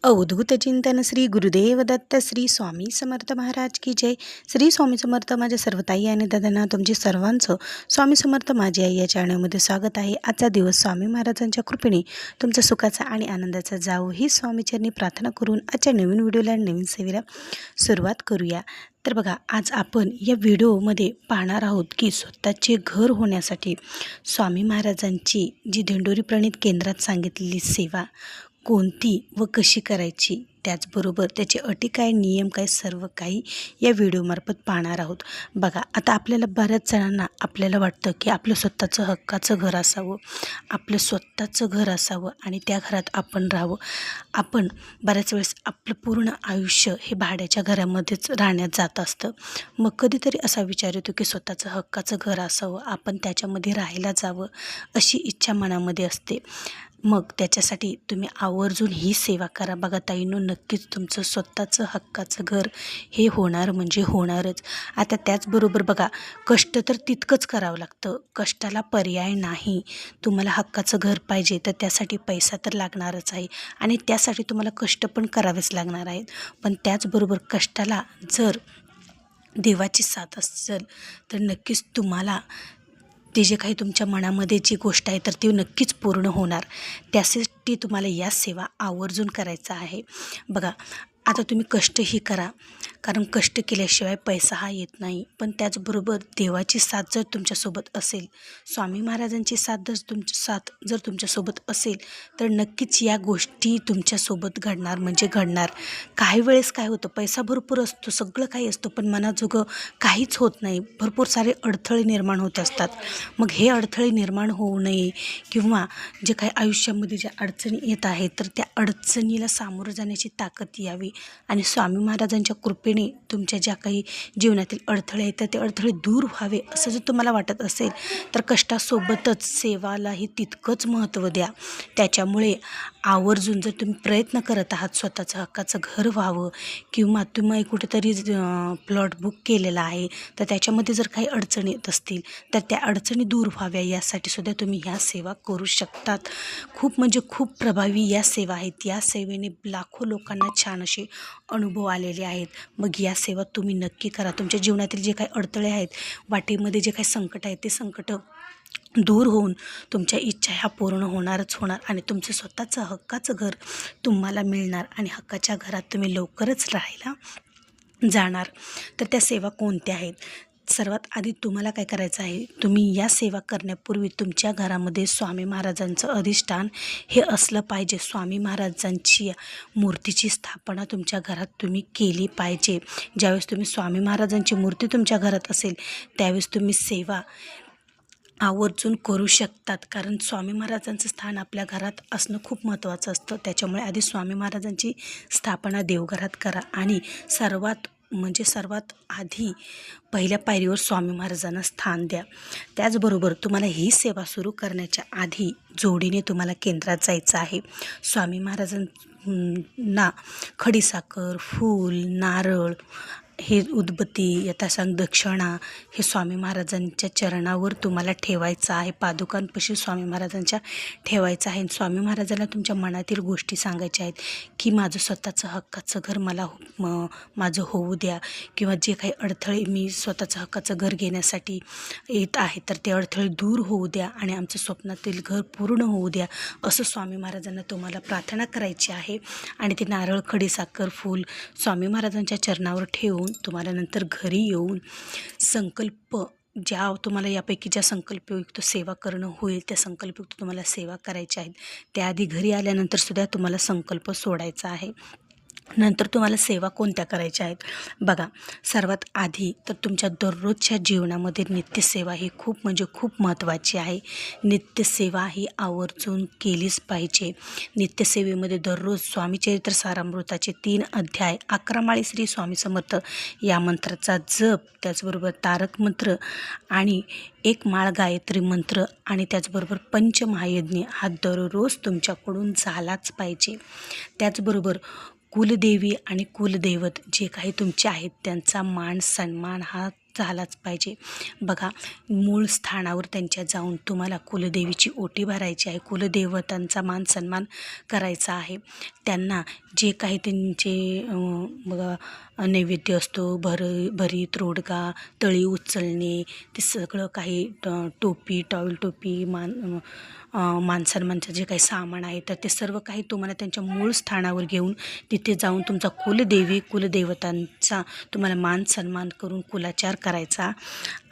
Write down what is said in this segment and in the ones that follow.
अवधूत चिंतन श्री गुरुदेव दत्त श्री स्वामी समर्थ महाराज की जय. श्री स्वामी समर्थ. माझ्या सर्व ताई आणि दादांना तुमचे सर्वांचं स्वामी समर्थ माझी आई या चॅनलमध्ये स्वागत आहे. आजचा दिवस स्वामी महाराजांच्या कृपेने तुमचा सुखाचा आणि आनंदाचा जावो ही स्वामीचरणी प्रार्थना करून आजच्या नवीन व्हिडिओला नवीन सेवेला सुरुवात करूया. तर बघा, आज आपण या व्हिडिओमध्ये पाहणार आहोत की स्वतःचे घर होण्यासाठी स्वामी महाराजांची जी दिंडोरी प्रणीत केंद्रात सांगितलेली सेवा कोणती व कशी करायची, त्याचबरोबर त्याचे अटी काय, नियम काय, सर्व काही या व्हिडिओमार्फत पाहणार आहोत. बघा, आता आपल्याला बऱ्याच जणांना आपल्याला वाटतं की आपलं स्वतःचं हक्काचं घर असावं, आपलं स्वतःचं घर असावं आणि त्या घरात आपण राहावं. आपण बऱ्याच वेळेस आपलं पूर्ण आयुष्य हे भाड्याच्या घरामध्येच राहण्यात जात असतं. मग कधीतरी असा विचार येतो की स्वतःचं हक्काचं घर असावं, आपण त्याच्यामध्ये राहायला जावं, अशी इच्छा मनामध्ये असते. मग त्याच्यासाठी तुम्ही आवर्जून ही सेवा करा. बघा ताईंनो, नक्कीच तुमचं स्वतःचं हक्काचं घर हे होणार म्हणजे होणारच. आता त्याचबरोबर बघा, कष्ट तर तितकंच करावं लागतं, कष्टाला पर्याय नाही. तुम्हाला हक्काचं घर पाहिजे तर त्यासाठी पैसा तर लागणारच आहे आणि त्यासाठी तुम्हाला कष्ट पण करावेच लागणार आहेत. पण त्याचबरोबर कष्टाला जर देवाची साथ असेल तर नक्कीच तुम्हाला ते जे काही तुमच्या मनामध्ये जी गोष्ट आहे तर ती नक्कीच पूर्ण होणार. त्यासाठी तुम्हाला या सेवा आवर्जून करायचा आहे. बघा, आता तुम्ही कष्टही करा, कारण कष्ट केल्याशिवाय पैसा हा येत नाही. पण त्याचबरोबर देवाची साथ जर तुमच्यासोबत असेल, स्वामी महाराजांची साथ जर तुमच्यासोबत असेल तर नक्कीच या गोष्टी तुमच्यासोबत घडणार म्हणजे घडणार. काही वेळेस काय होतं, पैसा भरपूर असतो, सगळं काही असतं, पण मनाजोगं काहीच होत नाही. भरपूर सारे अडथळे निर्माण होत असतात. मग हे अडथळे निर्माण होऊ नये किंवा जे काही आयुष्यामध्ये ज्या अडचणी येत आहेत तर त्या अडचणीला सामोरं जाण्याची ताकद यावी आणि स्वामी महाराजांच्या कृपेने तुमच्या ज्या काही जीवनातील अडथळे आहेत तर ते अडथळे दूर व्हावे असं जर तुम्हाला वाटत असेल तर कष्टासोबतच सेवालाही तितकंच महत्त्व द्या. त्याच्यामुळे आवर्जून जर तुम्ही प्रयत्न करत आहात स्वतःचं हक्काचं घर व्हावं किंवा तुम्ही कुठेतरी प्लॉट बुक केलेला आहे तर त्याच्यामध्ये जर काही अडचणी येत असतील तर त्या अडचणी दूर व्हाव्या यासाठी सुद्धा तुम्ही ह्या सेवा करू शकतात. खूप म्हणजे खूप प्रभावी या सेवा आहेत. या सेवेने लाखो लोकांना छान असे अनुभव आलेले आहेत. मग या सेवा तुम्ही नक्की करा. तुमच्या जीवनातील जे काही अडथळे आहेत, वाटेमध्ये जे काही संकट आहेत ते संकट दूर होऊन तुमच्या इच्छा ह्या पूर्ण होणारच होणार आणि तुमचं स्वतःचं हक्काचं घर तुम्हाला मिळणार आणि हक्काच्या घरात तुम्ही लवकरच राहायला जाणार. तर त्या सेवा कोणत्या आहेत? सर्वात आधी तुम्हाला काय करायचं आहे, तुम्ही या सेवा करण्यापूर्वी तुमच्या घरामध्ये स्वामी महाराजांचं अधिष्ठान हे असलं पाहिजे. स्वामी महाराजांची मूर्तीची स्थापना तुमच्या घरात तुम्ही केली पाहिजे. ज्यावेळेस तुम्ही स्वामी महाराजांची मूर्ती तुमच्या घरात असेल त्यावेळेस तुम्ही सेवा आवर्जून करू शकतात, कारण स्वामी महाराजांचं स्थान आपल्या घरात असणं खूप महत्त्वाचं असतं. त्याच्यामुळे आधी स्वामी महाराजांची स्थापना देवघरात करा आणि सर्वात आधी पहिल्या पायरीवर स्वामी महाराजांना स्थान द्या. त्याचबरोबर तुम्हाला ही सेवा सुरू करण्याच्या आधी जोडीने तुम्हाला केंद्रात जायचं आहे. स्वामी महाराजांना खडीसाखर, फूल, नारळ, हे उदबत्ती, यथासांग दक्षिणा हे स्वामी महाराजांच्या चरणावर तुम्हाला ठेवायचं आहे. पादुकांपाशी स्वामी महाराजांच्या ठेवायचं आहे. स्वामी महाराजांना तुमच्या मनातील गोष्टी सांगायच्या आहेत की माझं स्वतःचं हक्काचं घर मला माझं होऊ द्या किंवा जे काही अडथळे मी स्वतःचं हक्काचं घर घेण्यासाठी येत आहे तर ते अडथळे दूर होऊ द्या आणि आमचं स्वप्नातील घर पूर्ण होऊ द्या, असं स्वामी महाराजांना तुम्हाला प्रार्थना करायची आहे. आणि ते नारळ, खडीसाखर, फूल स्वामी महाराजांच्या चरणावर ठेवून तुम्हाला नंतर घरी येऊन संकल्प, ज्या तुम्हाला यापैकी ज्या संकल्पयुक्त सेवा करणं होईल त्या संकल्पयुक्त तुम्हाला सेवा करायच्या आहेत. त्याआधी घरी आल्यानंतर सुद्धा तुम्हाला संकल्प सोडायचा आहे. नंतर तुम्हाला सेवा कोणत्या करायच्या आहेत? बघा, सर्वात आधी तर तुमच्या दररोजच्या जीवनामध्ये नित्यसेवा ही खूप म्हणजे खूप महत्त्वाची आहे. नित्यसेवा ही आवर्जून केलीच पाहिजे. नित्यसेवेमध्ये दररोज स्वामीचरित्र सारामृताचे 3 अध्याय, 11 माळी श्री स्वामी समर्थ या मंत्राचा जप, त्याचबरोबर तारक मंत्र आणि 1 माळ गायत्री मंत्र आणि त्याचबरोबर पंचमहायज्ञ हा दररोज तुमच्याकडून झालाच पाहिजे. त्याचबरोबर कुलदेवी आणि कुलदैवत जे काही तुमचे आहेत त्यांचा मान सन्मान हा झालाच पाहिजे. बघा, मूळ स्थानावर त्यांच्या जाऊन तुम्हाला कुलदेवीची ओटी भरायची आहे, कुलदेवतांचा मान सन्मान करायचा आहे. त्यांना जे काही त्यांचे बघा नैवेद्य असतो, भरीत, रोडगा, तळी उचलणे, ते सगळं काही टोपी, टॉवेल टोपी, माणसांचं जे काही सामान आहे तर ते सर्व काही तुम्हाला त्यांच्या मूळ स्थानावर घेऊन तिथे जाऊन तुमचा कुलदेवतांचा तुम्हाला मान सन्मान करून कुलाचार करायचा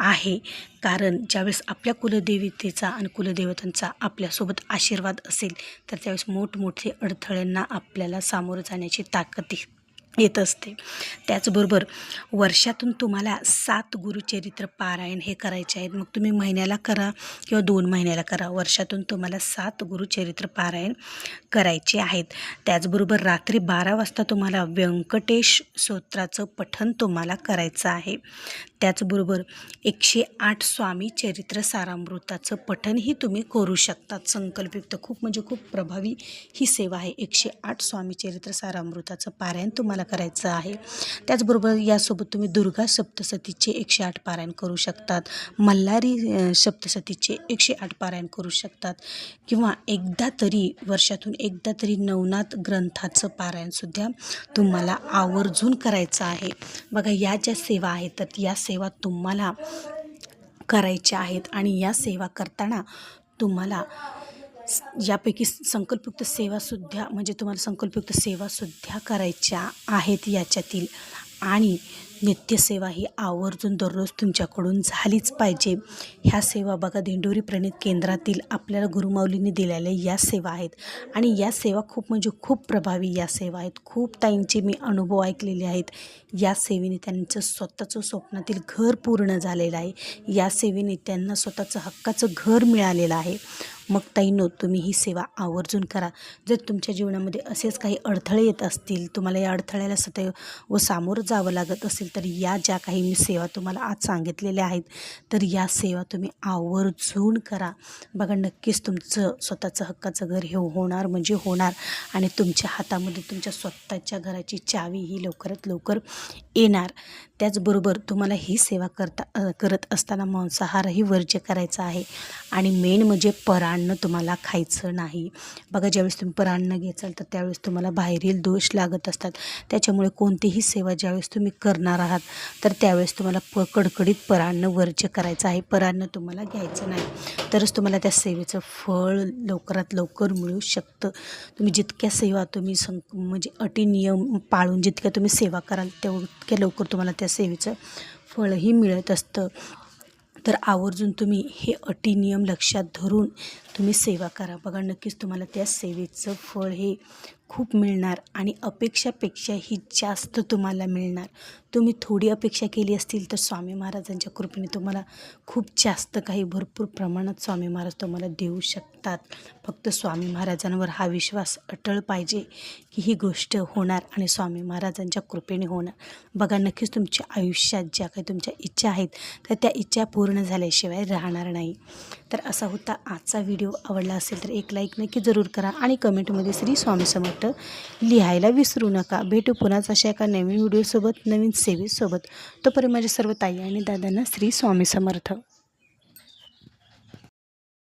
आहे. कारण ज्यावेळेस आपल्या कुलदेवतेचा आणि कुलदेवतांचा आपल्यासोबत आशीर्वाद असेल तर त्यावेळेस मोठमोठे अडथळ्यांना आपल्याला सामोरं जाण्याची ताकद येत असते. त्याचबरोबर वर्षातून तुम्हाला 7 गुरुचरित्र पारायण हे करायचे आहेत. मग तुम्ही महिन्याला करा किंवा 2 महिन्याला करा, वर्षातून तुम्हाला 7 गुरुचरित्र पारायण करायचे आहेत. त्याचबरोबर रात्री 12 वाजता तुम्हाला व्यंकटेश स्तोत्राचं पठण तुम्हाला करायचं आहे. त्याचबरोबर 108 स्वामी चरित्र सारामृताचं पठणही तुम्ही करू शकतात संकल्पयुक्त. खूप म्हणजे खूप प्रभावी ही सेवा आहे. 108 स्वामी चरित्र सारामृताचं पारायण तुम्हाला करायचं आहे. त्याचबरोबर यासोबत तुम्ही दुर्गा सप्तशतीचे 108 पारायण करू शकतात, मल्हारी सप्तशतीचे 108 पारायण करू शकतात किंवा वर्षातून एकदा तरी नवनाथ ग्रंथाचं पारायणसुद्धा तुम्हाला आवर्जून करायचं आहे. बघा, या ज्या सेवा आहेत तर या सेवा तुम्हाला करायच्या आहेत आणि या सेवा करताना तुम्हाला यापैकी संकल्पयुक्त सेवासुद्धा म्हणजे तुम्हाला संकल्पयुक्त सेवासुद्धा करायच्या आहेत याच्यातील. आणि नित्यसेवा ही आवर्जून दररोज तुमच्याकडून झालीच पाहिजे. ह्या सेवा बघा दिंडोरी प्रणित केंद्रातील आपल्याला गुरुमाऊलींनी दिलेल्या या सेवा आहेत आणि या सेवा खूप म्हणजे खूप प्रभावी या सेवा आहेत. खूप ताईंचे मी अनुभव ऐकलेले आहेत. या सेवेने त्यांचं स्वतःचं स्वप्नातील घर पूर्ण झालेलं आहे. या सेवेने त्यांना स्वतःचं हक्काचं घर मिळालेलं आहे. मग ताईंनो, तुम्ही ही सेवा आवर्जून करा. जर तुमच्या जीवनामध्ये असेच काही अडथळे येत असतील, तुम्हाला या अडथळ्याला सदैव व सामोरं जावं लागत असेल तर या ज्या काही मी सेवा तुम्हाला आज सांगितलेल्या आहेत तर या सेवा तुम्ही आवर्जून करा. बघा, नक्कीच तुमचं स्वतःचं हक्काचं घर हे होणार म्हणजे होणार आणि तुमच्या हातामध्ये तुमच्या स्वतःच्या घराची चावी ही लवकरात लवकर येणार. त्याचबरोबर तुम्हाला ही सेवा करत असताना मांसाहारही वर्ज्य करायचा आहे आणि मेन म्हणजे परान्न तुम्हाला खायचं नाही. बघा, ज्यावेळेस तुम्ही परान्न घ्याल तर त्यावेळेस तुम्हाला बाहेरील दोष लागत असतात. त्याच्यामुळे कोणतीही सेवा ज्यावेळेस तुम्ही करणार आहात तर त्यावेळेस तुम्हाला कडकडीत परान्न वर्ज्य करायचं आहे. परान्न तुम्हाला घ्यायचं नाही, तरच तुम्हाला त्या सेवेचं फळ लवकरात लवकर मिळू शकतं. तुम्ही जितक्या सेवा तुम्ही म्हणजे अटी नियम पाळून जितक्या तुम्ही सेवा कराल तेवढ्या लवकर तुम्हाला त्या सेवेचं फळही मिळत असतं. तर आवर्जून तुम्ही हे अटी नियम लक्षात धरून तुम्ही सेवा करा. बघा, नक्कीच तुम्हाला त्या सेवेचं फळ हे खूप मिळणार आणि अपेक्षापेक्षाही जास्त तुम्हाला मिळणार. तुम्ही थोडी अपेक्षा केली असतील तर स्वामी महाराजांच्या कृपेने तुम्हाला खूप जास्त काही भरपूर प्रमाणात स्वामी महाराज तुम्हाला देऊ शकतात. फक्त स्वामी महाराजांवर हा विश्वास अटळ पाहिजे की ही गोष्ट होणार आणि स्वामी महाराजांच्या कृपेने होणार. बघा, नक्कीच तुमच्या आयुष्यात ज्या काही तुमच्या इच्छा आहेत तर त्या इच्छा पूर्ण झाल्याशिवाय राहणार नाही. तर असा होता आजचा व्हिडिओ. आवडला असेल तर एक लाईक नक्की जरूर करा आणि कमेंटमध्ये श्री स्वामी समर्थ लिहायला विसरू नका. भेटू पुन्हाच अशा एका नवीन व्हिडिओसोबत, नवीन सेवेसोबत. तोपर्यंत माझ्या सर्व ताई आणि दादांना श्री स्वामी समर्थ.